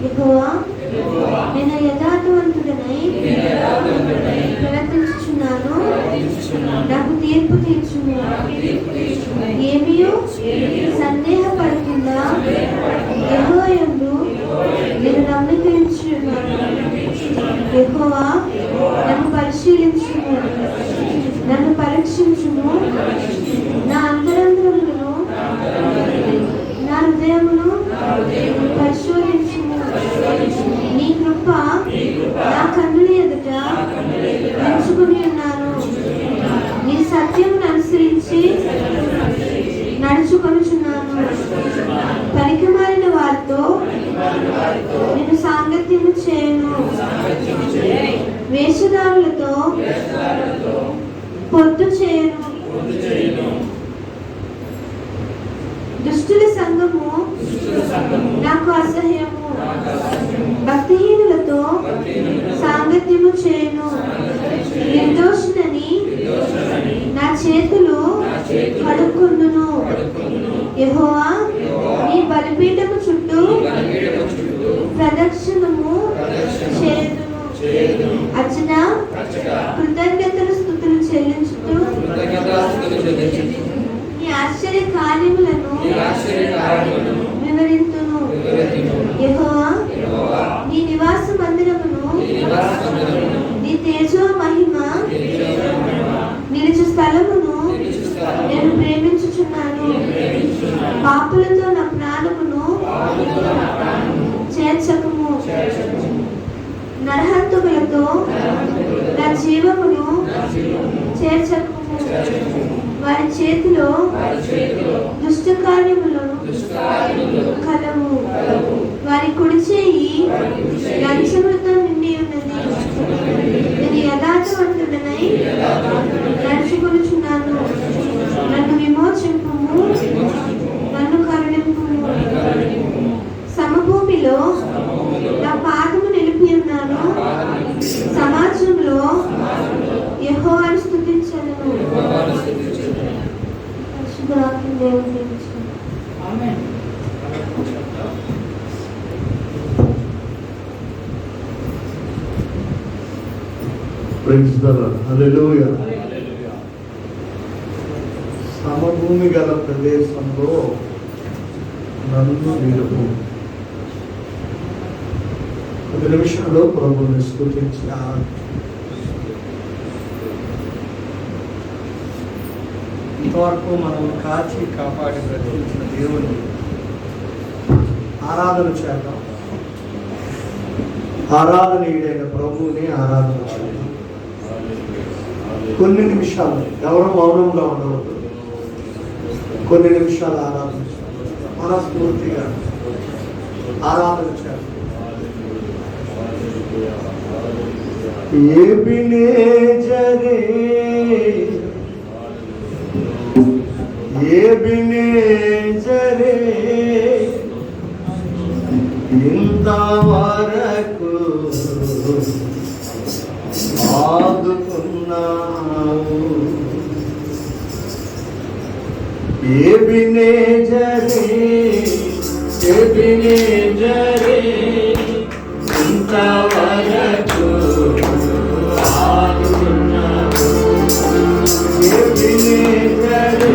యెహోవా నేను యథార్థవంతుడనై ప్రవర్తించుచున్నాను, నాకు తీర్పు తీర్చుము. ఏమియు సందేహపడకుండా యెహోవాయందు నేను నమ్మిక ఉంచుచున్నాను. యెహోవా నన్ను పరిశీలించుము, నన్ను పరీక్షించుము, నా అంతరంగములను నా హృదయమును పరిశోధించుము. నీ కృప నా కన్నుల ఎదుట ఉంచుకుని ఉన్నాను. నీ సత్యమును అనుసరించి నడుచుకొనుచున్నాను. పనికిమాలిన వారితో నేను సాంగత్యము చేయను, వేషధారులతో పొద్దు చేయను. దుష్టుల సంఘము నాకు అసహ్యము, భక్తిహీనులతో సాంగత్యము చేయను. నిర్దోషులని నా చేతులు కడుక్కొందును. యెహోవా నీ బలిపీఠము చుట్టూ ప్రదక్షిణము చేయుదును. అర్చన కృతజ్ఞతలు స్తుతులు చెల్లించుతూ నీ ఆశ్చర్య కార్యములను వివరింతును. యెహోవా నీ నివాస మందిరమును నీ తేజో మహిమ నిలిచు స్థలమును నేను ప్రేమించుచున్నాను. పాపులతో నా ప్రాణమును చేర్చకము, నరహంతకులతో నా జీవమును చేర్చకము. వారి చేతిలో దుష్ట కార్యములు కలవు, వారి కుడి చేయి లంచములతో నిండి ఉన్నది. నేను యథార్థవంతుడనై నడుచుకొనుచున్నాను. నన్ను విమోచింపుము, నన్ను కరుణింపుము. సమభూమిలో నా పాదము నిలిపి ఉన్నాను. సమాజంలో యెహోవాను స్తుతించను. పరిశుద్ధవాక్యం దేవుని దీవించును. ఆమేన్. Praise the Lord. హల్లెలూయా. సమభూమి గల ప్రదేశంలో నన్ను నిలుపు. 10 నిమిషాల్లో ప్రభువుని స్తుతించి ఇంతవరకు మనం కాచి కాపాడి బ్రతికించిన దేవుని ఆరాధన చేద్దాం. ఆరాధనీయుడైన ప్రభువుని ఆరాధన చేద్దాం. కొన్ని నిమిషాలు ఎవరు మౌనంగా ఉండవద్దు. కొన్ని నిమిషాలు ఆరాధన మనస్ఫూర్తిగా ఆరాధన చేద్దాం. ఎబినేజరే ఎబినేజరే ఇంతవరకు ఆదుకున్నావు. ఎబినేజరే ఎబినేజరే ఇంతవరకు ఆదుకున్నావు. ఎబినేజరే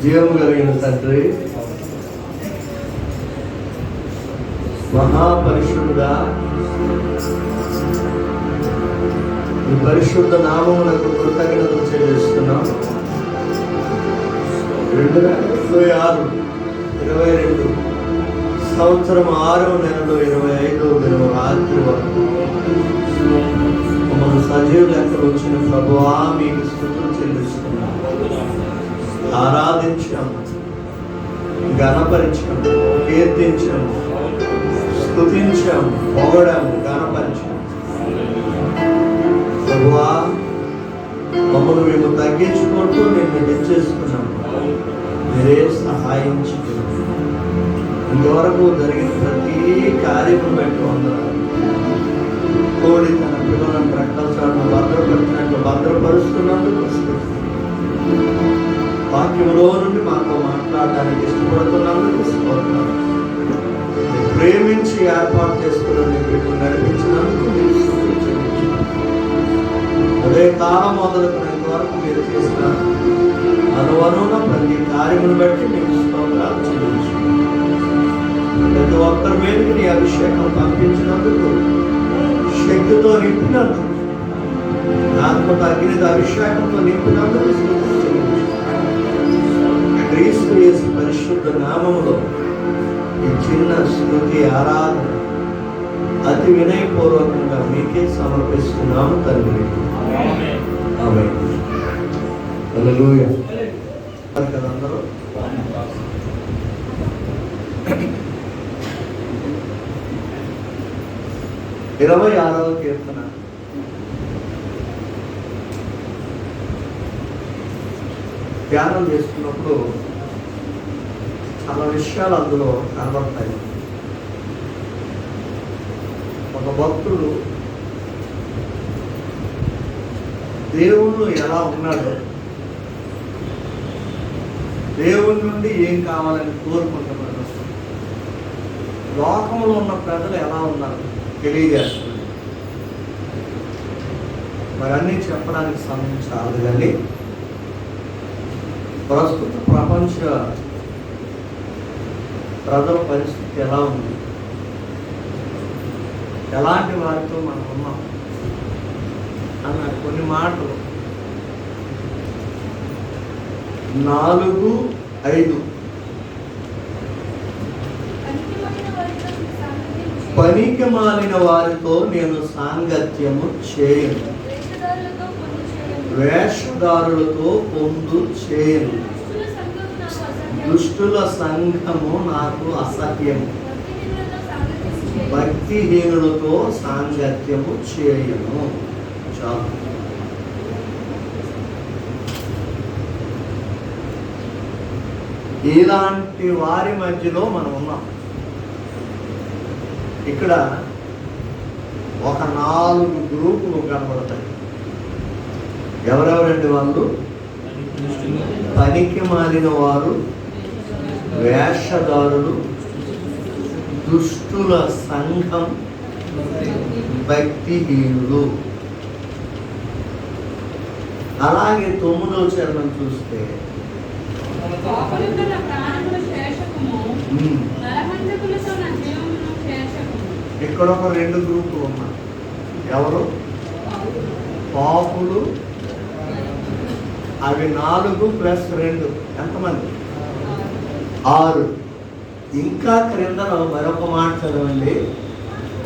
జీవము కలిగిన తండ్రి, మహాపరిశుద్ధుడా, ఈ పరిశుద్ధ నామమునకు కృతజ్ఞతలు చెల్లిస్తున్నాం. 2026 సంవత్సరం 6వ నెలలో 25వ దినం రాత్రి వరకు మమ్మల్ని సజీవ లెక్కలు వచ్చిన ప్రభువా మీకు స్తుతులు చెల్లిస్తున్నాం. ఆరాధించాము, గణపరిచాము, కీర్తించాము, స్తుతించాము, పొగడాము, గణపరిచాము. ప్రభువా మమ్మల్ని మేము తగ్గించుకుంటూ నిన్ను హెచ్చేసుకున్నాము. మీరే సహాయం చేయండి. ఇంతవరకు జరిగిన ప్రతి కార్యము బట్టి వందనాలు. కోడి తన పిల్లలను రెక్కల చాటును భద్రపరిచినట్లు భద్రపరుస్తున్నందుకు వాక్యంలో నుండి మాతో మాట్లాడడానికి ఇష్టపడుతున్నందుకు స్తోత్రం. ప్రేమించి ఏర్పాటు చేసుకుని మీకు నడిపించినందుకు మీరు స్తుతించండి. అదే కాలం మొదలుకునేంత వరకు మీరు చేసిన అనువనున ప్రతి కార్యమును బట్టి మీకు స్తోత్రాలు చెల్లించండి. ప్రతి ఒక్కరి మీదకి నీ అభిషేకం పంపించినందుకు, శక్తితో నింపినందుకు, ఆత్మతో అగ్నితో అభిషేకంతో నింపినందుకు క్రీస్తు యేసు పరిశుద్ధ నామములో ఈ చిన్న స్తుతి ఆరాధన అతి వినయపూర్వకంగా మీకే సమర్పిస్తున్నాము తండ్రి. ఆమేన్. హల్లెలూయా. అందరూ 26వ కీర్తన. ధ్యానం చేసుకున్నప్పుడు చాలా విషయాలు అందులో కనబడతాయి. ఒక భక్తుడు దేవుళ్ళు ఎలా ఉన్నాడో, దేవుడి నుండి ఏం కావాలని కోరుకుంటున్నాడు, లోకంలో ఉన్న ప్రజలు ఎలా ఉన్నారు తెలియజేస్తుంది. మరి అన్నీ చెప్పడానికి సమయం చాలదు, కానీ ప్రస్తుత ప్రపంచ ప్రజల పరిస్థితి ఎలా ఉంది, ఎలాంటి వారితో మనం ఉన్నాం అన్న కొన్ని మాటలు 4-5 పనికి మాలిన వారితో నేను సాంగత్యము చేయను, వేషధారులతో పొందు చేయను, దుష్టుల సంఘము నాకు అసహ్యము, భక్తిహీనులతో సాంగత్యము చేయను. చాలు. ఇలాంటి వారి మధ్యలో మనం ఉన్నాం. ఇక్కడ ఒక 4 గ్రూపులు కనబడతాయి. ఎవరెవరండి వాళ్ళు? పనికి మాలిన వారు, వేషధారులు, దుష్టుల సంఘం, భక్తిహీనులు. అలాగే 9వ చరణం చూస్తే ఇక్కడ ఒక 2 గ్రూపులు ఉన్నారు. ఎవరు? పాపులు. అవి 4 + 2 ఎంతమంది? 6. ఇంకా క్రిందలో మరొక మాట చదవండి,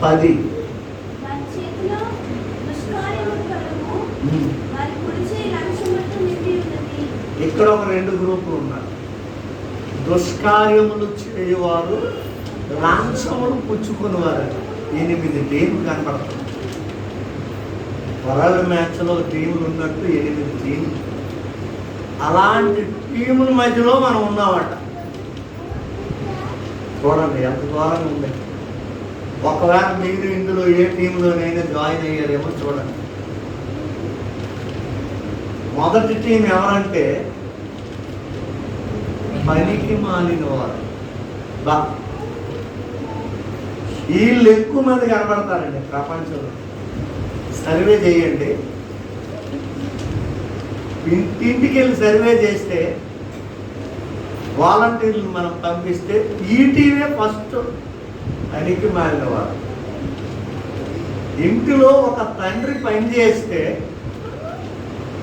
10. ఇక్కడ ఒక 2 గ్రూపులు ఉన్నారు. దుష్కార్యములు చేయవారు, లాంఛములు పుచ్చుకునేవారు. 8 టీములు కనపడతాయి. వరల్డ్ మ్యాచ్లో టీములు ఉన్నట్టు 8 టీములు. అలాంటి టీముల మధ్యలో మనం ఉన్నామట. చూడండి ఎంత దూరంగా ఉంది. ఒకవేళ మీరు ఇందులో ఏ టీంలోనైనా జాయిన్ అయ్యారేమో చూడండి. మొదటి టీం ఎవరంటే పనికి మాలిన వారు. వీళ్ళు ఎక్కువ మంది కనబడతారండి ప్రపంచంలో. సర్వే చేయండి, ఇంటింటికి వెళ్ళి సర్వే చేస్తే వాలంటీర్లు మనం పంపిస్తే ఈటీవే ఫస్ట్ పనికి మారినవారు. ఇంటిలో ఒక తండ్రి పని చేస్తే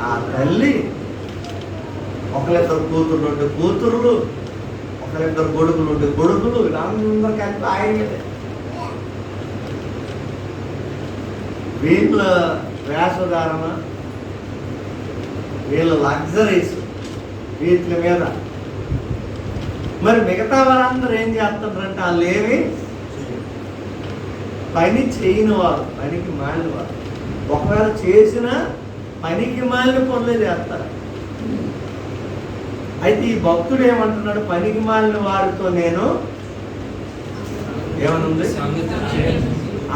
ఆ తల్లి ఒకరిద్దరు కూతుర్లు ఉంటే కూతుర్లు, ఒకరిద్దరు కొడుకులు ఉంటే కొడుకులు, వీళ్ళందరూ కలిపి ఆయన వీళ్ళ వేషధారణ, వీళ్ళ లగ్జరీస్ వీటి మీద. మరి మిగతా వారందరూ ఏం చేస్తారంటే వాళ్ళు ఏమి పని చేయని వారు, పనికి మాలిన వారు. ఒకవేళ చేసిన పనికి మాలిన పనులే చేస్తారు. అయితే ఈ భక్తుడు ఏమంటున్నాడు? పనికి మాలిన వారితో నేను ఏమనుంది,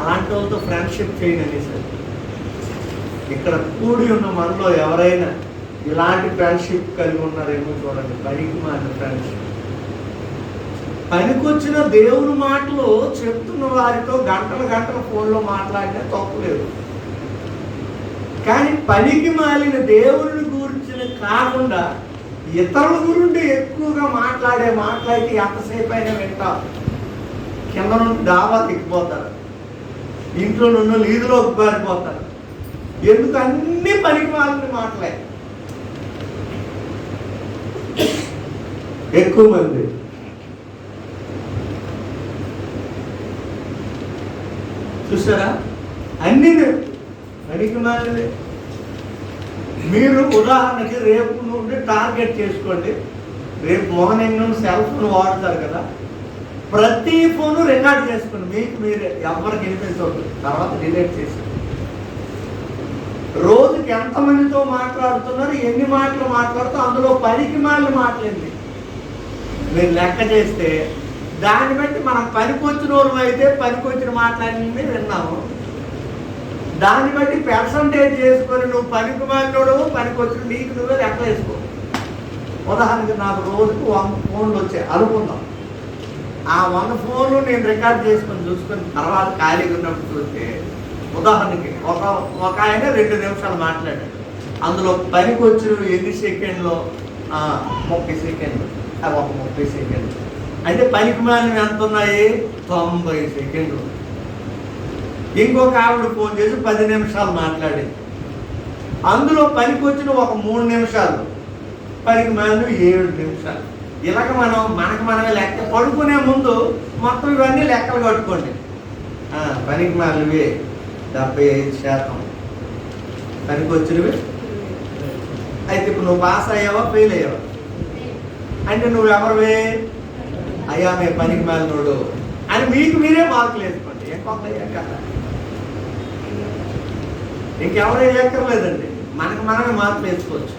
అలాంటి వాళ్ళతో ఫ్రెండ్షిప్ చేయను అనేసారు. ఇక్కడ కూడి ఉన్న మనలో ఎవరైనా ఇలాంటి ఫ్రెండ్షిప్ కలిగి ఉన్నారేమో చూడండి. పనికి మాలిన ఫ్రెండ్షిప్. పనికొచ్చిన దేవుని మాటలు చెప్తున్న వారితో గంటలు గంటలు ఫోన్లో మాట్లాడినా తప్పులేదు. కానీ పనికి మాలిన దేవుని గురించి కాకుండా ఇతరుల గురించి ఎక్కువగా మాట్లాడితే ఎంతసేపు అయినా వింటారు. కింద నుండి డాబా దిగిపోతారు, ఇంట్లో నుండి లీదులోకి పారిపోతారు. ఎందుకు? అన్ని పనికి మాలిన మాటలే ఎక్కువ మంది. చూసారా? అన్ని పనికి మాలినదే. మీరు ఉదాహరణకి రేపు నుండి టార్గెట్ చేసుకోండి. రేపు మార్నింగ్ నుండి సెల్ ఫోన్ వాడతారు కదా, ప్రతి ఫోను రికార్డ్ చేసుకోండి. మీకు మీరే, ఎవరికి వినిపించవద్దు, తర్వాత డిలీట్ చేసి. రోజుకి ఎంతమందితో మాట్లాడుతున్నారు, ఎన్ని మాటలు మాట్లాడుతూ, అందులో పనికి మాలిన మాటలేండి మీరు లెక్క చేస్తే దాన్ని బట్టి మనం పనికొచ్చిన వాళ్ళు అయితే పనికొచ్చిన మాటలన్నీ విన్నాము. దాన్ని బట్టి పర్సంటేజ్ చేసుకొని నువ్వు పనికి మాలినోడు, పనికొచ్చిన నీకు నువ్వే లెక్క వేసుకో. ఉదాహరణకి నాకు రోజుకు 100 ఫోన్లు వచ్చాయి అనుకుందాం. ఆ 100 ఫోన్లు నేను రికార్డ్ చేసుకొని చూసుకొని తర్వాత ఖాళీగా ఉన్నప్పుడు చూస్తే, ఉదాహరణకి ఒక ఆయన 2 నిమిషాలు మాట్లాడాడు. అందులో పనికి వచ్చిన ఎన్ని సెకండ్లో? 30 సెకండ్లు. అవి ఒక 30 సెకండ్లు. అంటే పనికి మాలినవి ఎంత ఉన్నాయి? 90 సెకండ్లు. ఇంకొక ఆవిడ ఫోన్ చేసి 10 నిమిషాలు మాట్లాడింది. అందులో పనికి వచ్చిన ఒక 3 నిమిషాలు, పనికి మాలినవి 7 నిమిషాలు. ఇలాగ మనకు మనమే లెక్క. పడుకునే ముందు మొత్తం ఇవన్నీ లెక్కలు కట్టుకోండి. పనికి మాలినవి 75%, పనికి వచ్చినవి. అయితే ఇప్పుడు నువ్వు పాస్ అయ్యావా, ఫెయిల్ అయ్యావా? అంటే నువ్వు ఎవరివే? అయ్యా మేము పనికి మాలినోడు అని మీకు మీరే మార్కులు వేసుకోండి. ఇంకొక ఇంకెవరో ఎక్కర్లేదండి, మనకు మనమే మార్కులు వేసుకోవచ్చు.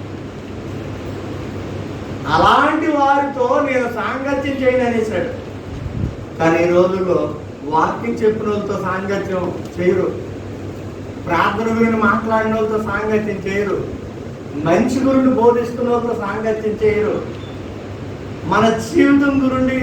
అలాంటి వారితో నేను సాంగత్యం చేయను అనేసాడు. కానీ ఈ రోజుల్లో వాక్యం చెప్పిన వాళ్ళతో సాంగత్యం చేయరు, ప్రార్థన గురించి మాట్లాడిన వాళ్ళతో సాంగత్యం చేయరు, మంచి గురించి బోధిస్తున్న వాళ్ళతో సాంగత్యం చేయరు, మన జీవితం గురించి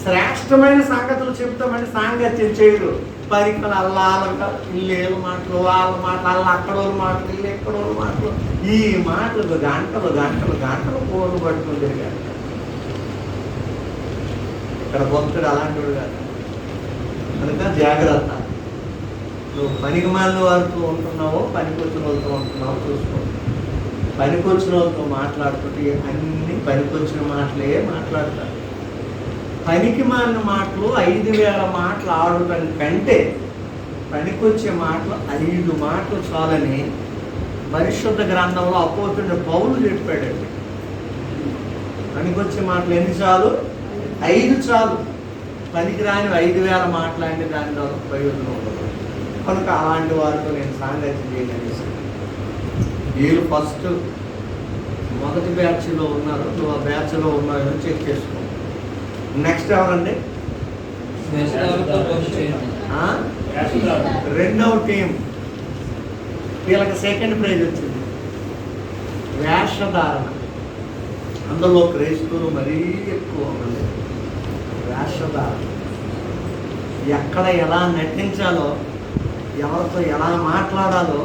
శ్రేష్టమైన సంగతులు చెప్తామని సాంగత్యం చేయరు. పరికలు అల్లాలంగా ఇల్లు మాటలు, వాళ్ళ మాటలు, అల్ల అక్కడోళ్ళ మాటలు, ఇల్లు ఎక్కడోళ్ళ మాటలు, ఈ మాటలు గంటలు గంటలు గంటలు ఫోన్లు పట్టుకుని తిరిగారు. ఇక్కడ భక్తుడు అలాంటి కాదు. కనుక జాగ్రత్త. నువ్వు పనికి మాలిన వారితో ఉంటున్నావో పనికొచ్చిన వాళ్ళతో ఉంటున్నావో చూసుకో. పనికొచ్చిన వాళ్ళతో మాట్లాడుతుంటే అన్ని పనికొచ్చిన మాటలే మాట్లాడతారు. పనికి మాలిన మాటలు 5000 మాటలు ఆడటం కంటే పనికొచ్చే మాటలు 5 మాటలు చాలని పరిశుద్ధ గ్రంథంలో అపోస్తుడైన పౌలు చెప్పాడండి. పనికొచ్చే మాటలు ఎన్ని చాలు? 5 చాలు. పనికిరాని 5000 మాట్లాడితే దాని ద్వారా ప్రయోజనం ఉండదు. కనుక అలాంటి వారితో నేను సాంగత్యం చేయగలిగాను. వీళ్ళు ఫస్ట్ మొదటి బ్యాచ్లో ఉన్నారు, నువ్వు ఆ బ్యాచ్లో ఉన్నాయని చెక్ చేసుకో. నెక్స్ట్ ఎవరండి? రెండవ టీం. వీళ్ళకి సెకండ్ ప్రైజ్ వచ్చింది. వేషధారణ. అందులో క్రైస్తవులు మరీ ఎక్కువ ఉంది. వేషధారణ. ఎక్కడ ఎలా నటించాలో, ఎవరితో ఎలా మాట్లాడాలో,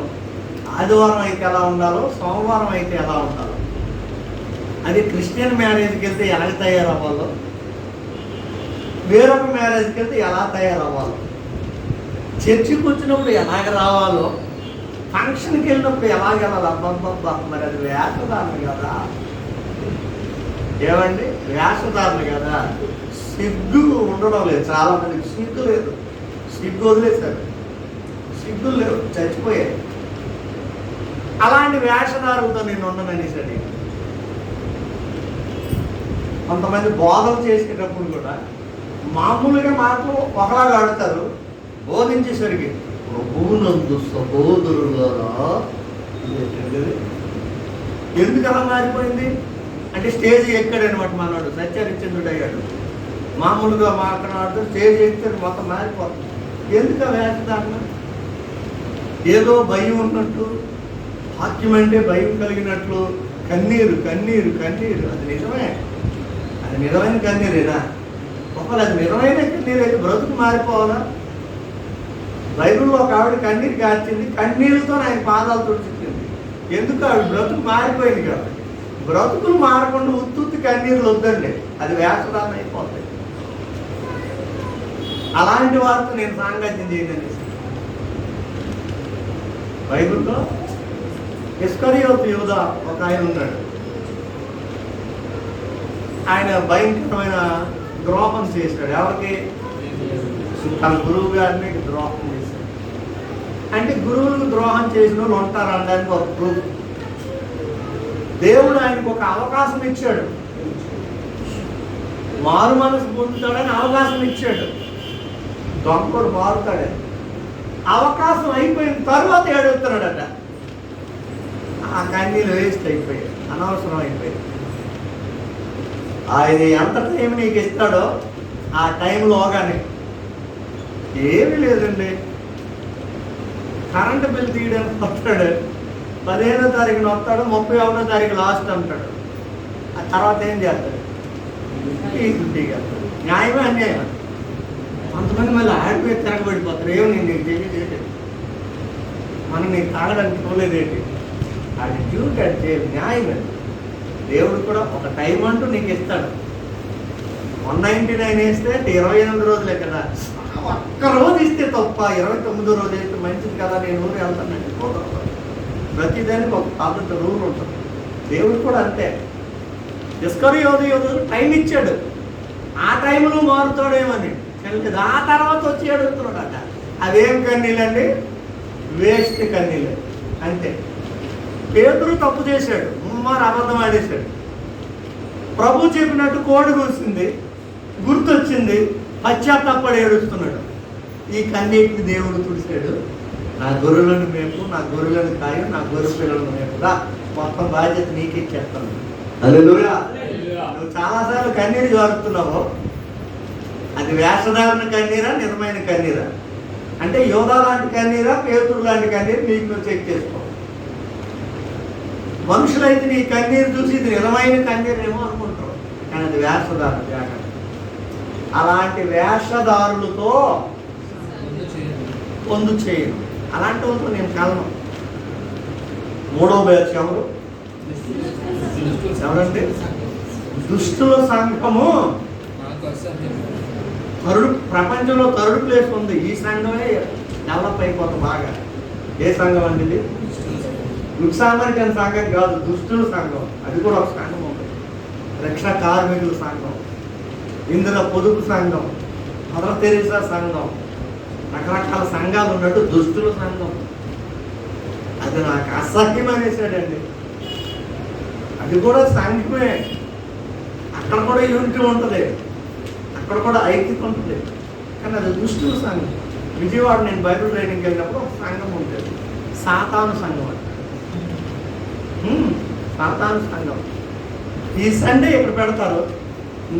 ఆదివారం అయితే ఎలా ఉండాలో, సోమవారం అయితే ఎలా ఉండాలో, అది క్రిస్టియన్ మ్యారేజ్కి వెళ్తే ఎలా తయారవ్వాలో, వేరొక మ్యారేజ్కి వెళ్తే ఎలా తయారవ్వాలో, చర్చికి వచ్చినప్పుడు ఎలాగ రావాలో, ఫంక్షన్కి వెళ్ళినప్పుడు ఎలాగ వెళ్ళాలి. అబ్బబ్బబ్బా, మరి అది వేషధారణ కదా. ఏమండి, వేషధారణ కదా. సిగ్గు ఉండడం లేదు, చాలా మందికి సిగ్గు లేదు. సిగ్గు వదిలేశారు, సిగ్గులు లేవు, చచ్చిపోయాయి. అలాంటి వేషధారులతో నేను ఉండననేసరి కొంతమంది బోధలు చేసేటప్పుడు కూడా మామూలుగా మాత్రం ఒకలాగా ఆడతారు, బోధించేసరికి ప్రభువునందు సహోదరులారా. ఎందుకు అలా మారిపోయింది అంటే స్టేజ్ ఎక్కాడనమాట మనవాడు, సత్యహరిశ్చంద్రుడు అయ్యాడు. మామూలుగా మాట్లాడుతూ స్టేజ్ ఎక్కితే మొత్తం మారిపోతుంది. ఎందుకు ఆ వేషధారణ? ఏదో భయం ఉన్నట్టు, వాక్యం అంటే భయం కలిగినట్లు, కన్నీరు కన్నీరు కన్నీరు. అది నిజమే, అది నిజమైన కన్నీరేనా? ఒకవేళ అది నిజమైన కన్నీరు అయితే బ్రతుకు మారిపోవాలా? బైబిల్లో ఒక ఆవిడ కన్నీరు కార్చింది, కన్నీరుతో ఆయన పాదాలు తుడిచింది. ఎందుకు? ఆవిడ బ్రతుకు మారిపోయింది కాబట్టి. బ్రతుకులు మారకుండా ఉత్తుత్తి కన్నీరులు వద్దండి, అది వేషధారణ అయిపోతుంది. అలాంటి వారితో నేను సాంగత్యం చేయను. బైబిల్లో ఇస్కరియోతు యూదా ఒక ఆయన ఉన్నాడు. ఆయన భయంకరమైన ద్రోహం చేశాడు. ఎవరికి? తన గురువు గారిని ద్రోహం చేశాడు. అంటే గురువులకు ద్రోహం చేసిన వాళ్ళు ఉంటారు అనడానికి ఒక ప్రూఫ్. దేవుడు ఆయనకు ఒక అవకాశం ఇచ్చాడు, మారు మనసు పొందుతాడని అవకాశం ఇచ్చాడు. దొంగడు మారుతాడని అవకాశం అయిపోయిన తర్వాత ఏడుస్తున్నాడట. ఆ కన్నీళ్ళు వేస్ట్ అయిపోయాయి, అనవసరం అయిపోయాయి. ఆయన ఎంత టైం నీకు ఇస్తాడో ఆ టైంలోగానే. ఏమీ లేదండి, కరెంటు బిల్ తీయడానికి వస్తాడు, 15వ తారీఖున వస్తాడు, 31వ తారీఖు లాస్ట్ అంటాడు. ఆ తర్వాత ఏం చేస్తాడు? న్యాయమే అన్యాయం. కొంతమంది మళ్ళీ ఆడిపోయి తిరగబడిపోతారు. ఏమో నేను నీకు తెలియదు, మనం నీకు తాగడానికి పోలేదేంటి? అది డ్యూటీ, అది న్యాయమే. దేవుడు కూడా ఒక టైం అంటూ నీకు ఇస్తాడు. 199 వేస్తే 28 రోజులే కదా. ఒక్క రోజు ఇస్తే తప్ప, 29వ రోజు వేస్తే మంచిది కదా. నేను ఊరు వెళ్తానండి, పోతాను. ప్రతిదానికి ఒక పద్ధతి, రూల్ ఉంటుంది. దేవుడు కూడా అంతే. ఇస్కరియోతు టైం ఇచ్చాడు, ఆ టైంలో మారుతాడేమని తెలియదు. ఆ తర్వాత వచ్చి అడుగుతున్నాడట. అవేం కన్నీళ్ళండి? వేస్ట్ కన్నీళ్ళు అంతే. పేతురు తప్పు చేశాడు, మరి అబద్ధం ఆడేశాడు. ప్రభు చెప్పినట్టు కోడి కూసింది, గుర్తొచ్చింది, పశ్చాత్తాపడి ఏడుస్తున్నాడు. ఈ కన్నీటిని దేవుడు తుడిచాడు. నా గొర్రెలను మేపు, నా గొర్రెలను కాయ, నా గొర్రె పిల్లలను మేపుదా, మొత్తం బాధ్యత నీకే ఇచ్చేస్తాను. హల్లెలూయా. నువ్వు చాలాసార్లు కన్నీరు జారుతున్నావు, అది వేషధారణ కన్నీరా, నిజమైన కన్నీరా? అంటే యోధా లాంటి కన్నీరా, పేతురు లాంటి కన్నీరు నీకు నువ్వు చెక్ చేసుకో. మనుషులైతే నీ కన్నీరు చూసి ఇది నిజమైన కన్నీరేమో అనుకుంటారు, కానీ అది వేషధారణ. జాగ్రత్త. అలాంటి వేషధారులతో పొందు చేయను. అలాంటి వాళ్ళతో నేను కలను. 3వ బ్యాచ్ ఎవరు? ఎవరంటే దుష్టుల సంఘము. ప్రపంచంలో థర్డ్ ప్లేస్ ఉంది. ఈ సంఘమే డెవలప్ అయిపోతుంది బాగా. ఏ సంఘం అండి ఇది? లుక్సామరికన్ సంఘం కాదు, దుష్టుల సంఘం. అది కూడా ఒక సంఘం ఉంది. రక్షణ కార్మికుల సంఘం, ఇందులో పొదుపు సంఘం, మదర్ తెరీసా సంఘం, రకరకాల సంఘాలు ఉన్నట్టు దుష్టుల సంఘం. అది నాకు అసహ్యం అనేసాడండి. అది కూడా సంఘమే. అక్కడ కూడా యూనిటీ ఉంటుంది, అక్కడ కూడా ఐక్యత ఉంటుంది, కానీ అది దుష్టుల సంఘం. విజయవాడ నేను బైబిల్ ట్రైనింగ్కి వెళ్ళినప్పుడు ఒక సంఘం ఉంటుంది, సాతాను సంఘం అంటే. సాతాను సంఘం. ఈ సండే ఇక్కడ పెడతారు,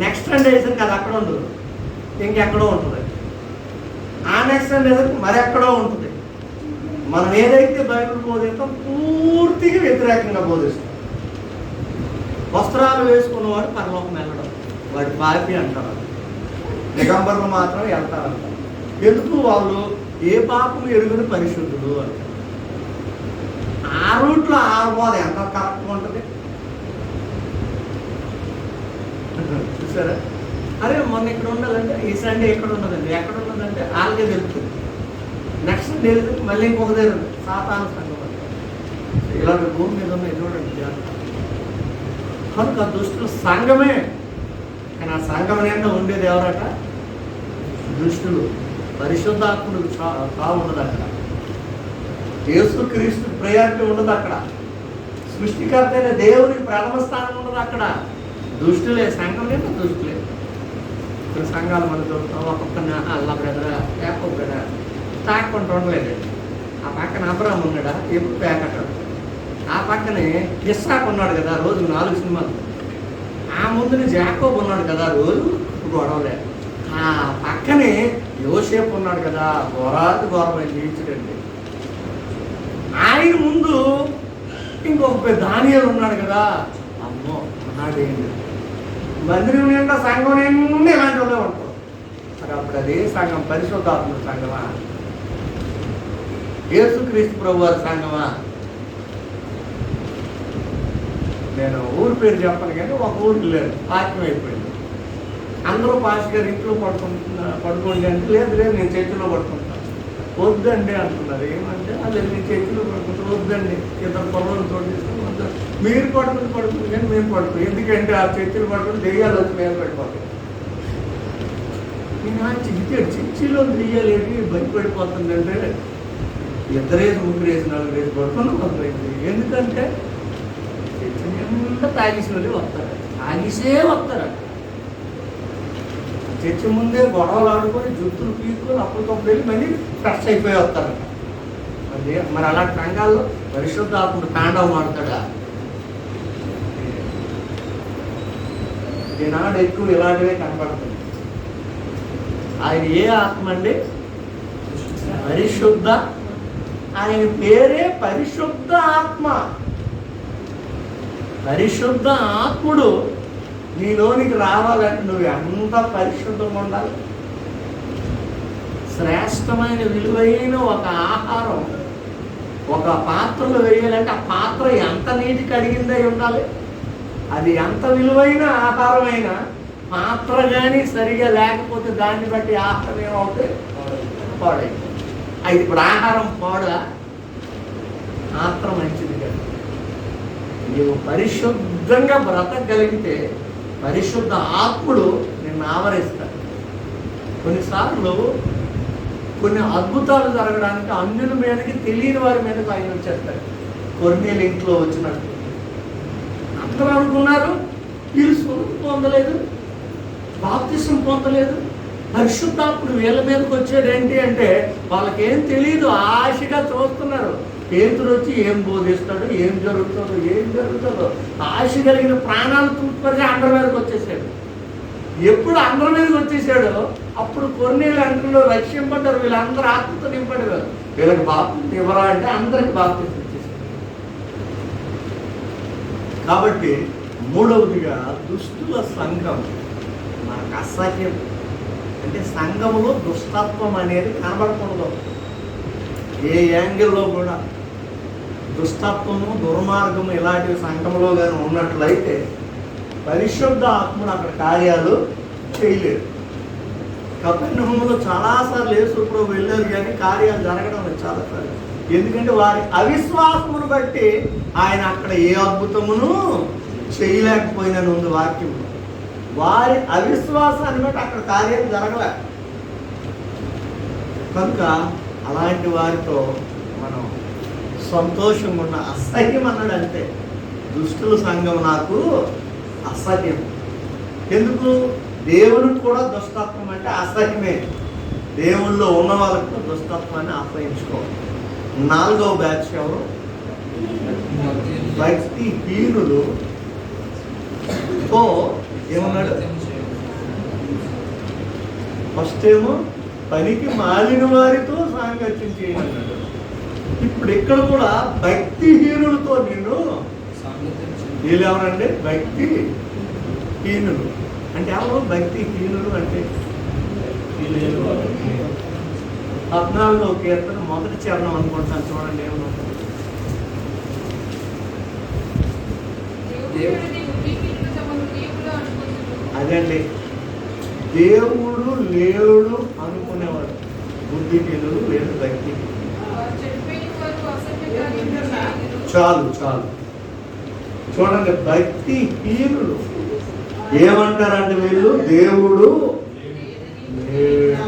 నెక్స్ట్ సండే వేసరికి అది అక్కడ ఉండదు, ఇంకెక్కడో ఉంటుంది. ఆ నెక్స్ట్ సండే వేసరికి మరి ఎక్కడో ఉంటుంది. మనం ఏదైతే బైబిల్ బోధిస్తాం పూర్తిగా వ్యతిరేకంగా బోధిస్తాం. వస్త్రాలు వేసుకున్నవాడు పరలోకం వెళ్ళడం, వాడి పాపి అంటారు. దిగంబరులు మాత్రం వెళ్తారంట. ఎందుకు? వాళ్ళు ఏ పాపం ఎరుగుని పరిశుద్ధులు అంటారు. ఆ రూట్లో ఆ బోధ ఎంత కరెక్ట్గా ఉంటుంది. చూసారా? అరే మొన్న ఇక్కడ ఉండదంటే ఈ సండే ఎక్కడ ఉన్నదండి, ఎక్కడ ఉన్నదంటే వాళ్ళకే తెలుస్తుంది. నెక్స్ట్ లేదు మళ్ళీ ఇంకొక దగ్గర ఉంది, సాతాను సంఘం అంటే. ఇలాంటి భూమి మీద ఉన్నాయి చూడండి జాగ్రత్త. కనుక దుష్టుల సంఘమే, కానీ ఆ సంఘం నిండా ఉండేది ఎవరట? దుష్టులు. పరిశుద్ధాత్ముడు ఉండదు అక్కడ, యేసుక్రీస్తు ప్రయారిటీ ఉండదు అక్కడ, సృష్టికర్త అయిన దేవునికి ప్రథమ స్థానం ఉండదు అక్కడ. దుష్టులే సంఘం నిండా దుష్టులే. ఇప్పుడు సంఘాలు మనం చూస్తాం, ఒక్కొక్కరిని అల్లా బ్రదరా యాకోబు బ్రదరా తాక్కుంటూ ఉండలేదండి. ఆ పక్కన అబ్రాహం ఉన్నాడా, ఎప్పుడు పేకట్టాడు. ఆ పక్కనే ఇస్సాకు ఉన్నాడు కదా, రోజు 4 సినిమాలు. ఆ ముందుని జాకోబు ఉన్నాడు కదా, రోజు గొడవలే. ఆ పక్కనే యోసేపు ఉన్నాడు కదా, ఘోరమైన జీవించడండి. ఆయన ముందు ఇంకొక దానియేలు ఉన్నాడు కదా, అమ్మో నాడేంటి. మందిరం నిండా సంఘం నిండా ఇలాంటి వాళ్ళే ఉంటారు. మరి అప్పుడు అదే సంఘం పరిశుద్ధాత్మ సంఘమా, యేసుక్రీస్తు ప్రభు వారి సంఘమా? నేను ఊరి పేరు చెప్పను కానీ ఒక ఊరికి లేదు, వాక్యం అయిపోయింది. అందరూ పాస్ గారు ఇంట్లో పడుకోండి అంటే లేదు లేదు నేను చర్చిలో పడుకుంటాను. వద్దండి అంటున్నారు. ఏమంటే అది నేను చర్చిలో పడుకుంటాను. వద్దండి, ఇద్దరు పొలం తోడిస్తాను, వద్దండి. మీరు పడుకుంది కానీ మేము పడుకోం. ఎందుకంటే ఆ చర్చిలో పడుకుని దెయ్యాలు వచ్చి మేము పడిపోతాం. నేను ఆ చర్చిలో దెయ్యాలేంటి భయపడిపోతుందంటే 2 3 4 పడుకుని వద్దండి. ఎందుకంటే చర్చి నిండా తాగేసిన వాళ్ళు వస్తారు, తాగిసే వస్తారు. చర్చి ముందే గొడవలు ఆడుకొని జుట్టులు పీక్కొని అప్పటికప్పుడు వెళ్ళి మళ్ళీ ఫ్రెష్ అయిపోయి వస్తారు. మరి అలాంటి సంఘాల్లో పరిశుద్ధాత్ముడు తాండవం ఆడతాడా? ఈనాడు ఎక్కువ ఇలాంటివే కనపడుతుంది. ఆయన ఏ ఆత్మ అండి? పరిశుద్ధ. ఆయన పేరే పరిశుద్ధ ఆత్మ. పరిశుద్ధ ఆత్ముడు నీలోనికి రావాలంటే నువ్వు ఎంత పరిశుద్ధంగా ఉండాలి. శ్రేష్టమైన విలువైన ఒక ఆహారం ఒక పాత్రలో వేయాలంటే ఆ పాత్ర ఎంత నీటి కడిగిందై ఉండాలి. అది ఎంత విలువైన ఆహారమైనా పాత్ర కానీ సరిగా లేకపోతే దాన్ని బట్టి ఆహారం ఏమవుతుంది? పాడైంది. అది ఇప్పుడు ఆహారం పాడా, పాత్ర మంచిది కదా. నీవు పరిశుద్ధంగా బ్రతకగలిగితే పరిశుద్ధ ఆత్ముడు నిన్ను ఆవరిస్తాడు. కొన్నిసార్లు కొన్ని అద్భుతాలు జరగడానికి అన్యుల మీదకి తెలియని వారి మీదకి ఆయన వచ్చేస్తాడు. కొర్నేలు ఇంట్లో వచ్చినట్టు అందరూ అనుకున్నారు వీళ్ళు పొందలేదు, బాప్తిసం పొందలేదు. పరిశుద్ధాత్ముడు వీళ్ళ మీదకి వచ్చాడు. ఏంటి అంటే వాళ్ళకేం తెలియదు, ఆశగా చూస్తున్నారు. పేతురు వచ్చి ఏం బోధిస్తాడు, ఏం జరుగుతుందో ఆశ కలిగిన ప్రాణాలు తూర్పరిచి అందరి మీదకి వచ్చేసాడు. ఎప్పుడు అందరి మీదకి వచ్చేసాడో అప్పుడు కొన్నేళ్ళు అంటలో రక్షింపడ్డారు. వీళ్ళందరూ ఆత్మతో నింపడారు. వీళ్ళకి బాప్తిసం ఇవ్వరా అంటే అందరికి బాప్తిసం ఇచ్చేసాడు. కాబట్టి మూడవదిగా దుష్టుల సంఘం మనకు అసహ్యం. అంటే సంఘంలో దుష్టత్వం అనేది కనబడకూడదు. ఏ యాంగిల్లో కూడా దుష్టత్వము దుర్మార్గము ఇలాంటి సంఘంలో కానీ ఉన్నట్లయితే పరిశుద్ధ ఆత్ముడు అక్కడ కార్యాలు చేయలేరు. కపెర్నహూములో చాలాసార్లు యేసుప్రభు వెళ్ళారు కానీ కార్యాలు జరగడం లేదు చాలాసార్లు. ఎందుకంటే వారి అవిశ్వాసమును బట్టి ఆయన అక్కడ ఏ అద్భుతమును చేయలేకపోయినని ఉంది వాక్యం. వారి అవిశ్వాసాన్ని బట్టి అక్కడ కార్యాలు జరగలే. కనుక అలాంటి వారితో మనం సంతోషంగా ఉన్న. అసహ్యం అన్నాడు అంతే. దుష్టుల సంఘం నాకు అసహ్యం. ఎందుకు? దేవునికి కూడా దుష్టత్వం అంటే అసహ్యమే. దేవుళ్ళో ఉన్న వాళ్ళకు దుష్టత్వాన్ని ఆశ్రయించుకోవాలి. 4వ బ్యాచ్ ఎవరు? భక్తిహీనులు. ఏమన్నాడు? ఫస్ట్ ఏమో పనికి మాలిన వారితో సాంగత్యం చేయమన్నాడు. ఇప్పుడు ఇక్కడ కూడా భక్తిహీనులతో నిన్ను. వీళ్ళు ఎవరండి? భక్తిహీనులు అంటే ఎవరు? భక్తిహీనులు అంటే 14వ కీర్తన 1వ చరణం అనుకుంటాను. చూడండి ఏమన్నా. అదండి దేవుడు లేడు అనుకునేవాడు బుద్ధిహీనులు లేదు భక్తి. చాలు చాలు చూడండి, భక్తిహీనులు ఏమంటారంటే వీళ్ళు దేవుడు లేడు.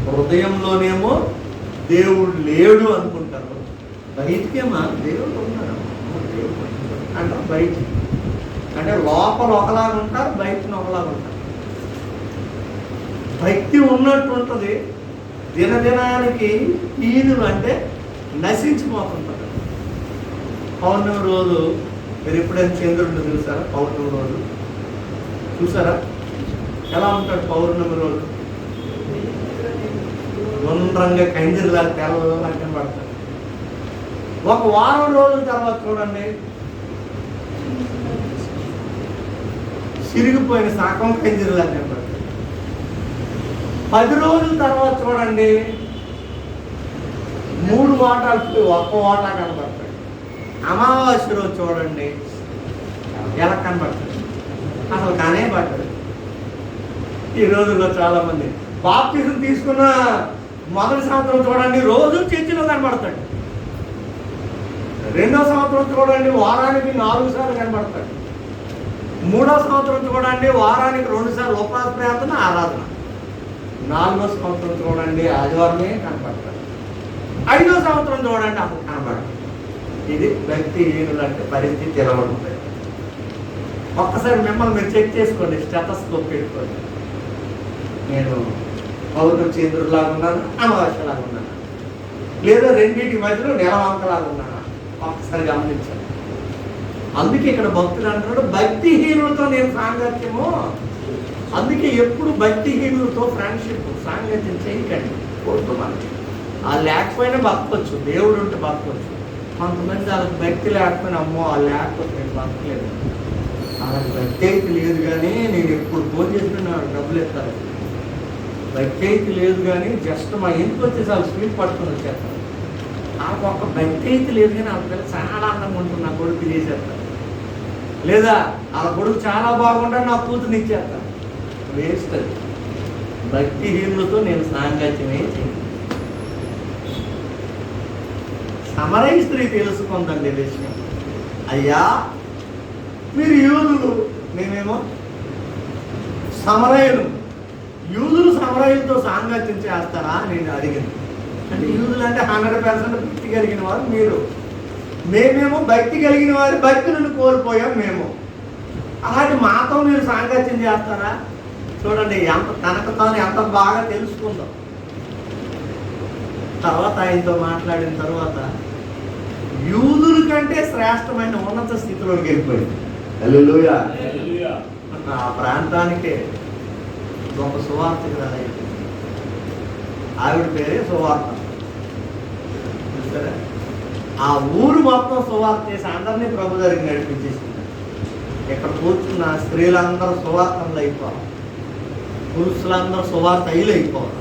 హృదయంలోనేమో దేవుడు లేడు అనుకుంటారు, బయటికేమా దేవుడు ఉన్నాడు అంటే బయట అంటే లోపల ఒకలాగా ఉంటారు, బయటను ఒకలాగా ఉంటారు. భక్తి ఉన్నట్టు ఉంటుంది, దినదినానికి హీనులు అంటే నశించిపోతుంటారు. పౌర్ణమి రోజు మీరు ఎప్పుడైనా చంద్రుడిని చూసారా? పౌర్ణమి రోజు చూసారా? ఎలా ఉంటాడు పౌర్ణమి రోజు? గుండ్రంగా కంజరిలాగా తెల్లగా కనబడతాడు. ఒక వారం రోజుల తర్వాత చూడండి, సిరిగిపోయిన శాఖం కంజరిలాగా కనబడతాడు. 10 రోజుల తర్వాత చూడండి, 3 వాటాలు 1 వాటా కనబడతాడు. అమావాస్య రోజు చూడండి ఎలా కనబడతాడు, అసలు కానే పడ్డాడు. ఈ రోజుల్లో చాలా మంది బాప్తిజం తీసుకున్న మొదటి సంవత్సరం చూడండి రోజు చర్చిలో కనబడతాడు. 2వ సంవత్సరం చూడండి వారానికి 4 సార్లు కనబడతాడు. 3వ సంవత్సరం చూడండి వారానికి 2 సార్లు ఉపవాస ప్రార్థన ఆరాధన. 4వ సంవత్సరం చూడండి ఆదివారమే కనబడతాడు. 5వ సంవత్సరం చూడండి అసలు కనబడతాడు. ఇది భక్తిహీనులు అంటే పరిస్థితి ఎలా ఉంటుంది. ఒక్కసారి మిమ్మల్ని మీరు చెక్ చేసుకోండి, స్టెటస్కోప్ పెట్టుకోండి. నేను పౌర్ణమి చంద్రుడిలాగా ఉన్నాను, అమావాస్యలాగా ఉన్నాను, లేదా రెండింటి మధ్యలో నెలవంకలాగా ఉన్నాను? ఒక్కసారి గమనించండి. అందుకే ఇక్కడ భక్తులు అంటున్నాడు భక్తిహీనులతో నేను సాంగత్యము. అందుకే ఎప్పుడు భక్తిహీనులతో ఫ్రెండ్షిప్ సాంగత్యం చేయకండి. కొడుతూ మనకి ఆ లేకపోయినా బతకొచ్చు, దేవుడు ఉంటే బతకొచ్చు. కొంతమంది వాళ్ళకి భక్తి లేకపోయినా అమ్మో ఆ లేకపోతే నేను బతకలేదు, వాళ్ళకి భక్తి అయితే లేదు కానీ నేను ఎప్పుడు ఫోన్ చేసినా నాకు డబ్బులు ఇస్తారు. భక్తి అయితే లేదు కానీ జస్ట్ మా ఇంటికి వచ్చేసి వాళ్ళు స్వీట్ పట్టుకుని వచ్చేస్తారు. నాకు ఒక భక్తి అయితే లేదు కానీ వాళ్ళ పిల్లలు చాలా అందంగా ఉంటుంది, నా కొడుకు చేసేస్తారు. లేదా వాళ్ళ కొడుకు చాలా బాగుంటాడు, నా కూతురు ఇచ్చేస్తాను. వేస్ట్ అది. భక్తిహీనులతో నేను సాంగత్యమే చేయను. సమరయ స్త్రీ తెలుసుకుందండి విషయం. అయ్యా మీరు యూదులు, మేమేమో సమరయులు. యూదులు సమరయులతో సాంగత్యం చేస్తారా నేను అడిగింది. అంటే యూదులు అంటే 100% భక్తి కలిగిన వారు మీరు, మేమేమో భక్తి కలిగిన వారి భక్తులను కోల్పోయాం మేము. అలాంటి మాతో మీరు సాంగత్యం చేస్తారా? చూడండి ఎంత తనకు తాను ఎంత బాగా తెలుసుకుందాం. తర్వాత ఆయనతో మాట్లాడిన తర్వాత యూదుల కంటే శ్రేష్టమైన ఉన్నత స్థితిలోకి వెళ్ళిపోయింది. హల్లెలూయా. ఆ ప్రాంతానికే గొప్ప సువార్తకురాలు అయిపోయింది. ఆవిడ పేరే సువార్త. చూసారా? ఆ ఊరు మొత్తం సువార్త చేసి అందరినీ ప్రభు దగ్గరికి నడిపించేసింది. ఇక్కడ కూర్చున్న స్త్రీలందరూ సువార్తలు అయిపోవాలి, పురుషులందరూ సువార్త అయ్యలు అయిపోవాలి.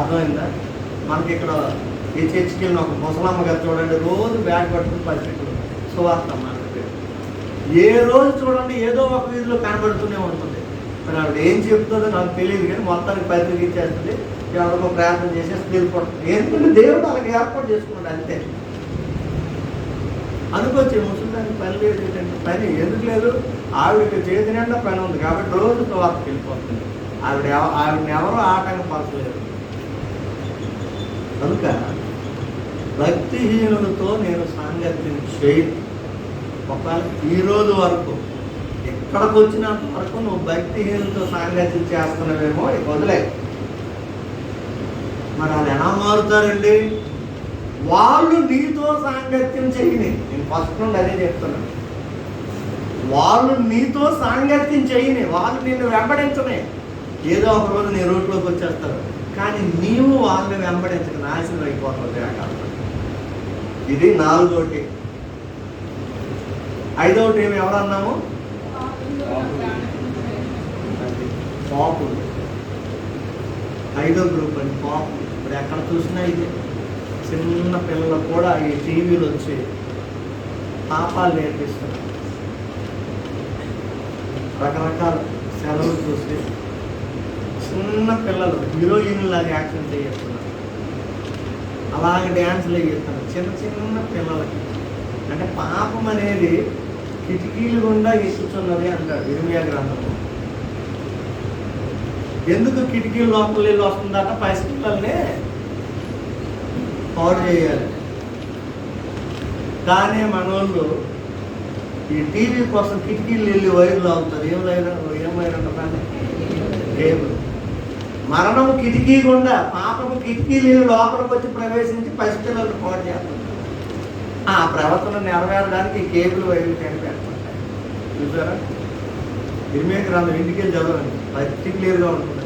అర్థమైందా? మనకి ఇక్కడ ఈ చర్చికి వెళ్ళిన ఒక ముసలమ్మ గారు చూడండి రోజు బ్యాగ్ పట్టుకుని పరిస్థితులు సువార్త మాట్లాడే. ఏ రోజు చూడండి ఏదో ఒక వీధిలో కనబడుతూనే ఉంటుంది. మరి ఆవిడ ఏం చెప్తుందో నాకు తెలియదు కానీ మొత్తానికి పత్రిక ఇచ్చేస్తుంది, ఎవరికో ప్రార్థన చేసేసి వెళ్ళిపోతుంది. ఎందుకంటే దేవుడు అలాగే ఏర్పాటు చేసుకున్నాడు అంతే. అనుకోవచ్చు ముసలిదానికి పని లేదు, ఏంటంటే పని ఎందుకు లేదు, ఆవిడకి చేతి నిండా పని ఉంది కాబట్టి రోజు సువార్తకి వెళ్ళిపోతుంది. ఆవిడని ఎవరో ఆటంకపరచలేదు. కనుక భక్తిహీనులతో నేను సాంగత్యం చేయను. ఒకవేళ ఈరోజు వరకు ఎక్కడికి వచ్చినంత వరకు నువ్వు భక్తిహీనులతో సాంగత్యం చేస్తున్నావేమో వదిలే. మరి అది ఎలా మారుతారండి? వాళ్ళు నీతో సాంగత్యం చేయని. నేను ఫస్ట్ నుండి అదే చెప్తున్నాను. వాళ్ళు నీతో సాంగత్యం చేయని, వాళ్ళు నిన్ను వెంబడించనే. ఏదో ఒక రోజు నీ రూట్లోకి వచ్చేస్తారు, కానీ నీవు వాళ్ళని వెంబడించక నాశనం అయిపోతుంది. ఇది 4వ. 5వ ఏమి ఎవరన్నాము? పాపులు. 5వ గ్రూప్ అండి పాపులు. ఇప్పుడు ఎక్కడ చూసినా ఇది చిన్న పిల్లలకు కూడా ఈ టీవీలు వచ్చి పాపాలు నేర్పిస్తారు. రకరకాల సెలవులు చూసి చిన్న పిల్లలు హీరోయిన్ లాగా యాక్షన్ చేస్తున్నారు, అలాగే డ్యాన్సులు వేస్తున్నారు చిన్న చిన్న పిల్లలకి. అంటే పాపం అనేది కిటికీలు గుండా ఎక్కుతున్నది అంటాడు ఇర్మియా గ్రంథంలో. ఎందుకు కిటికీలు లోపల వెళ్ళి వస్తుందట? పసిపిల్లల్ని పాడు చేయాలి. కానీ మనోళ్ళు ఈ టీవీ కోసం కిటికీలు వెళ్ళి వైర్లు అవుతుంది. ఏం వైర్ ఉంటుందండి? కేబుల్. మరణం కిటికీ గుండా, పాపము కిటికీలు వెళ్ళి లోపలికి వచ్చి ప్రవేశించి పసిపిల్లలు పాడు చేస్తుంది. ఆ ప్రవర్తన నెరవేరడానికి ఈ కేబుల్ వైర్లు కనిపెడుతుంటాయి. చూసారా? ఇర్మియా గ్రంథం ఇంటికి వెళ్ళి చదవండి, పర్టిక్యులర్గా ఉంటుంది.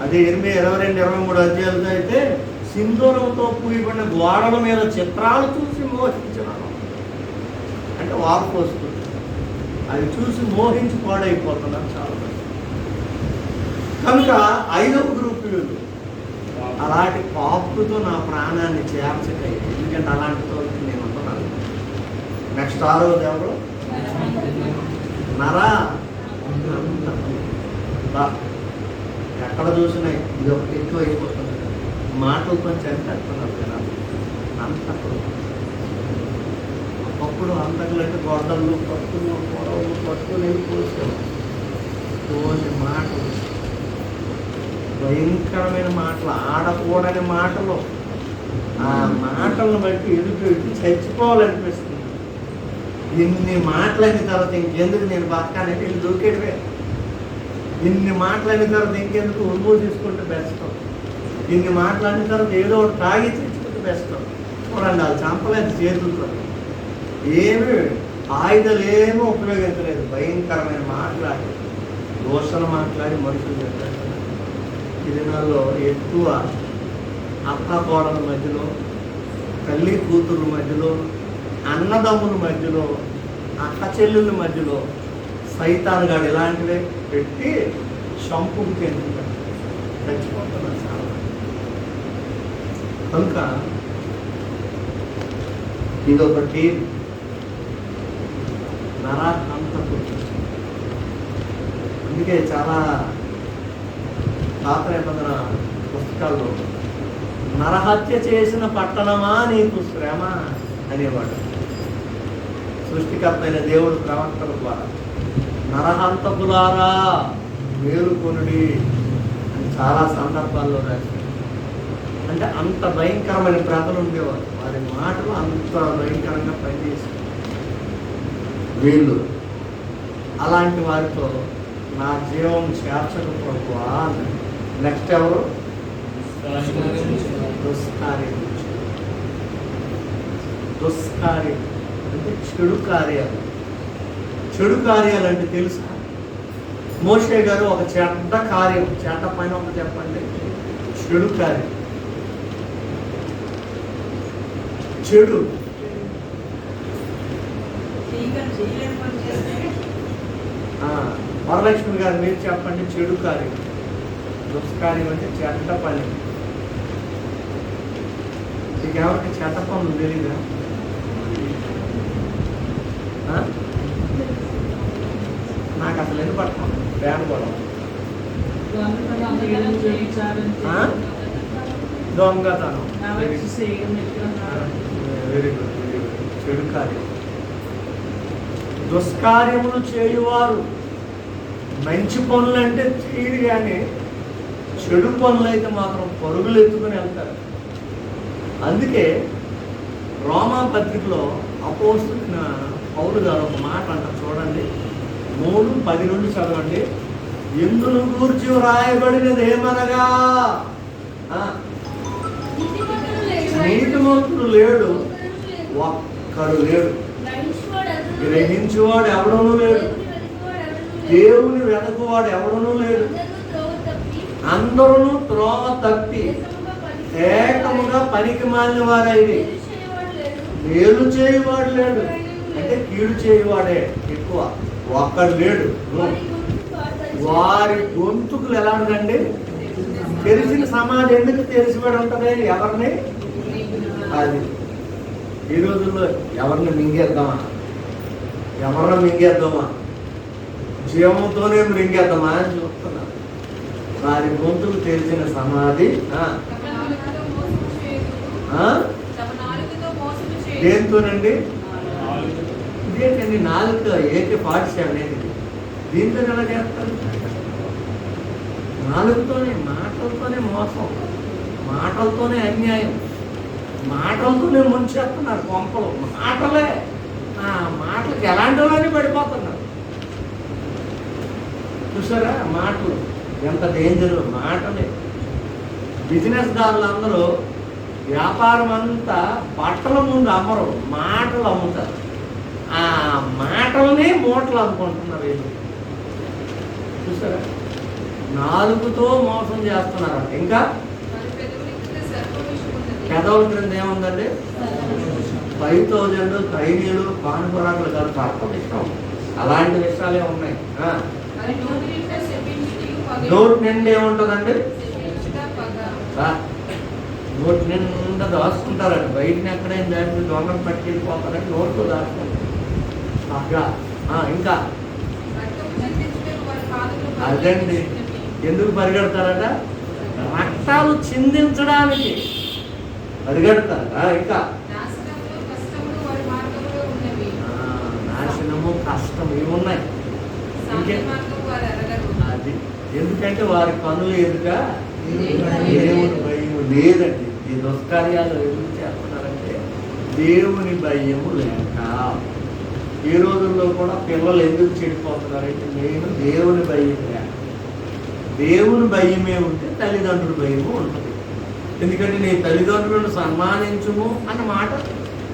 అదే ఇర్మియా 22-23 అధ్యాయులతో అయితే సింధూరంతో పూయబడిన గోడల మీద చిత్రాలు చూసి మోహించినాను. అంటే వారు పోస్తుంది, అది చూసి మోహించి పాడైపోతున్నారు చాలా మంది. కనుక 5వ గ్రూప్ వీళ్ళు అలాంటి పాపుతో నా ప్రాణాన్ని చేర్చకై, ఎందుకంటే అలాంటి తోటి నేను ఉంటున్నాను. నెక్స్ట్ 6వది ఎవరు? నరా. ఎక్కడ చూసినా ఇది ఒకటి ఎక్కువ అయిపోతుంది. మాటలు కొంచెం చనిపెడుతున్నారు కదా అంతకుడు. ఒకప్పుడు అంతకులంటే గొడ్డళ్ళు పట్టుకుని పొడవులు పట్టుకుని వెళ్ళిపోతారు. మాటలు, భయంకరమైన మాటలు, ఆడకూడని మాటలు. ఆ మాటలను బట్టి ఎదుటి చచ్చిపోవాలనిపిస్తుంది. ఇన్ని మాటలైన తర్వాత ఇంకెందుకు నేను బతకాలంటే వీళ్ళు దూకేటివే. ఇన్ని మాటలైన తర్వాత ఇంకెందుకు ఉరువు తీసుకుంటే బెస్ట్. ఇన్ని మాటలైన తర్వాత ఏదో ఒకటి తాగి తెచ్చుకుంటే బెస్ట్. చూడండి, వాళ్ళు చంపలేదు చేతులతో, ఏమి ఆయుధాలు ఏమీ ఉపయోగించలేదు. భయంకరమైన మాట్లాడి, దోషణ మాట్లాడి మనుషులు చెప్పారు. ఈ దినాల్లో ఎక్కువ అత్త కోడల మధ్యలో, తల్లి కూతురు మధ్యలో, అన్నదమ్ముల మధ్యలో, అక్క చెల్లెళ్ళ మధ్యలో సైతాన్ గాడు ఇలాంటివే పెట్టి చంపుకు తింటున్నాడు, చచ్చిపోతున్నారు చాలా. కనుక ఇదొకటి నరహంతకుడు. అందుకే చాలా పాత నిబంధన పుస్తకాల్లో నరహత్య చేసిన పట్టణమా నీకు శ్రమ అనేవాడు. సృష్టికర్త అయిన దేవుడు ప్రవక్తల ద్వారా నరహంతకులారా మేలుకొనుడి అని చాలా సందర్భాల్లో రాశారు. అంటే అంత భయంకరమైన ప్రజలు ఉండేవారు, వారి మాటలు అంత భయంకరంగా పనిచేసి వీళ్ళు అలాంటి వారితో నా జీవం చేర్చకపోవా. నెక్స్ట్ ఎవరు? దుష్కార్యం. దుష్కార్యం అంటే చెడు కార్యాలు. చెడు కార్యాలు అంటే తెలుసా? మోషే గారు ఒక చెడ్డ కార్యం, చెడ్డ పైన ఒక చెప్పండి, చెడు కార్యం. చెడు వరలక్ష్మి గారు మీరు చెప్పండి, చెడు కార్యం. దుష్కార్యం అంటే చెడ్డ పని. మీకు ఎవరికి చెడ్డ పనులు తెలీదా? నాకు అసలు ఎందుకు పట్టుకోండి బ్యాన్ కూడా. దొంగతనం, వెరీ గుడ్, వెరీ గుడ్. చెడు కార్యం. దుష్కార్యములు చేయువారు మంచి పనులు అంటే చేయరు, కానీ చెడు పనులు అయితే మాత్రం పరుగులు ఎత్తుకుని వెళ్తారు. అందుకే రోమా పత్రికలో అపోస్తలుడైన పౌలు గారు ఒక మాట అంటారు, చూడండి, 3:10 నుండి చదవండి. ఎందును గూర్చి రాయబడినది ఏమనగా, నీతిమంతుడు లేడు, ఒక్కడు లేడు, గ్రహించువాడు ఎవడనూ లేడు, దేవుని వెనకవాడు ఎవడనూ లేడు, అందరూ త్రోవ తప్పి ఏకముగా పనికి మాలిన వారైంది, మేలు చేయువాడు లేడు. అంటే కీడు చేయువాడే ఎక్కువ, ఒక్కడు లేడు. వారి గొంతుకులు ఎలాంటిదండి? తెలిసిన సమాజం ఎందుకు తెలిసిపడి ఉంటుంది? ఎవరిని? అది ఈ రోజుల్లో ఎవరిని మింగేద్దామా, జీవంతోనే మృంగేద్దామా అని చూస్తున్నారు. వారి గొంతులు తెరిచిన సమాధి దేంతోనండి? ఇదేంటండి 47 ఏంటి? దీంతో ఎలా చేస్తారు? నాలుగుతోనే, మాటలతోనే మోసం, మాటలతోనే అన్యాయం, మాటలతోనే ముంచేస్తున్నారు కొంపలు. మాటలే, ఆ మాటలకు ఎలాంటి వాళ్ళని పడిపోతున్నారు. చూసారా మాటలు ఎంత డేంజర్? మాటలే. బిజినెస్ దారులందరూ వ్యాపారం అంతా బట్టల ముందు అమ్మరు, మాటలు అమ్ముతారు. ఆ మాటలనే మూటలు అమ్ముకుంటున్నారు వీళ్ళు. చూసారా, నాలుగుతో మోసం చేస్తున్నారు. ఇంకా పెదవుల క్రింద ఏముందండి? 5,000 ఖైనీలు, పానుపురాకులు కాదు, సర్పం ఇష్టం. అలాంటి విషయాలే ఉన్నాయి. నోటి నిండా ఏముంటుందండి? నోటి నిండా దాచుకుంటారండి. బయటని ఎక్కడైనా దాటి దొంగలు పట్టుకెళ్ళిపోతారండి, నోట్లో దాచుకుంటారు. ఇంకా అదండి, ఎందుకు పరిగెడతారట? రక్తాలు చిందించడానికి పరిగెడతారట. ఇంకా నాశనము, కష్టం ఇవి ఉన్నాయి. అది ఎందుకంటే వారి పనులు ఎదుట దేవుని భయము లేదండి. ఈ దుష్కార్యాలు ఎందుకు చేస్తున్నారంటే దేవుని భయము లేక. ఈ రోజుల్లో కూడా పిల్లలు ఎందుకు చెడిపోతున్నారంటే నేను దేవుని భయం లేక. దేవుని భయమే ఉంటే తల్లిదండ్రుల భయము ఉంటుంది. ఎందుకంటే నీ తల్లిదండ్రులను సన్మానించుము అన్న మాట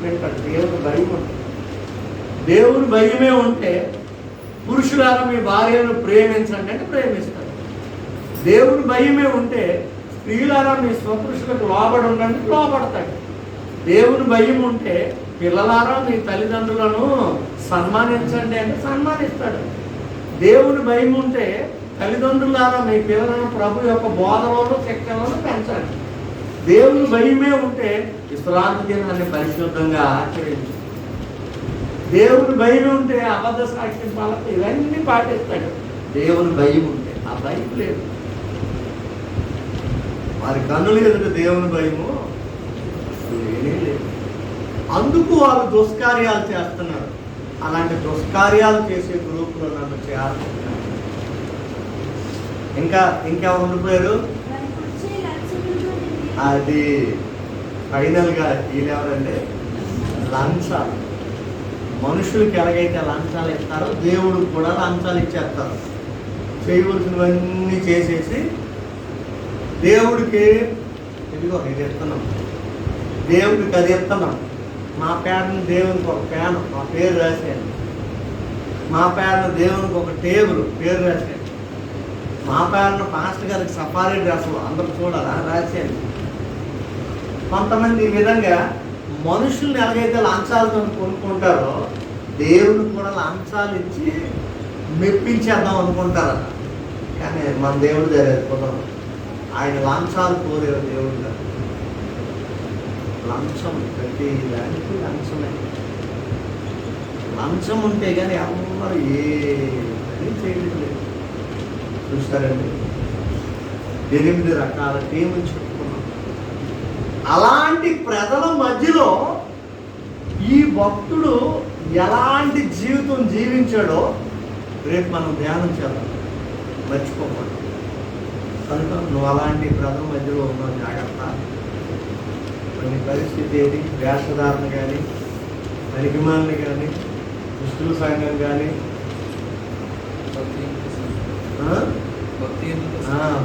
వింటాడు. దేవుని భయం ఉంటుంది. దేవుని భయమే ఉంటే పురుషులారా మీ భార్యను ప్రేమించండి అంటే ప్రేమిస్తాడు. దేవుని భయమే ఉంటే స్త్రీలారా మీ స్వపురుషులకు లోబడి ఉండండి లోబడతాడు. దేవుని భయం ఉంటే పిల్లలారా మీ తల్లిదండ్రులను సన్మానించండి అంటే సన్మానిస్తాడు. దేవుని భయం ఉంటే తల్లిదండ్రులారా మీ పిల్లలను ప్రభు యొక్క బోధనలో శిక్షణలను పెంచండి. దేవుని భయమే ఉంటే విశ్రాంతి దినాన్ని పరిశుద్ధంగా ఆచరించు. దేవుని భయం ఉంటే అబద్ధ సాక్ష్యం పాలకు ఇవన్నీ పాటిస్తాడు. దేవుని భయం ఉంటే. ఆ భయం లేదు. వారి కన్నులు ఎదుట దేవుని భయము లేనే లేదు. అందుకు వారు దుష్కార్యాలు చేస్తున్నారు. అలాంటి దుష్కార్యాలు చేసే గ్రూపులో నన్ను చేరుకుంటున్నారు. ఇంకెవరు ఉండిపోయారు? అది ఫైనల్గా వీళ్ళెవరంటే లంచాలు. మనుషులకి ఎలాగైతే లంచాలు ఇస్తారో దేవుడికి కూడా లంచాలు ఇచ్చేస్తారు. చేయవలసినవన్నీ చేసేసి దేవుడికి ఇదిగో ఇది ఇస్తున్నాం, దేవుడికి అది ఇస్తున్నాం, మా పేరుని దేవునికి ఒక ఫ్యాన్ మా పేరు రాసాను, మా పేరున దేవునికి ఒక టేబుల్ పేరు రాశాను, మా పేరున పాస్టర్ గారికి సఫారీ డ్రెస్సులు అందరూ చూడాలా రాశాను. కొంతమంది ఈ విధంగా మనుషుల్ని ఎలాగైతే లంచాలతో కొనుక్కుంటారో దేవుని కూడా లంచాలు ఇచ్చి మెప్పించేద్దాం అనుకుంటారట. కానీ మన దేవుడు జరిగేది కుదరదు. ఆయన లంచాలు కోరే దేవుడు కాదు. లంచం ప్రతి దానికి లంచమే. లంచం ఉంటే కానీ ఎవరు ఏ పని చేయలేదు. చూస్తారండి, 8 రకాల టీములు చెప్పుకున్నాం. అలాంటి ప్రజల మధ్యలో ఈ భక్తుడు ఎలాంటి జీవితం జీవించాడో రేపు మనం ధ్యానం చేద్దాం, మర్చిపోకూడదు. కనుక నువ్వు అలాంటి ప్రజల మధ్యలో ఉన్నావు, జాగ్రత్త. కొన్ని పరిస్థితి ఏది, వేషధారణ కానీ, పరిగమాలను కానీ, దుస్తుల సంఘం కానీ,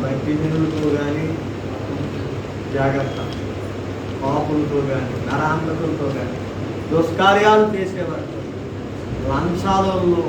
భక్తిహీనులతో కానీ జాగ్రత్త. పాపులతో కానీ, నరాంతకులతో కానీ, దుష్కార్యాలు చేసేవారు, లంచాలలో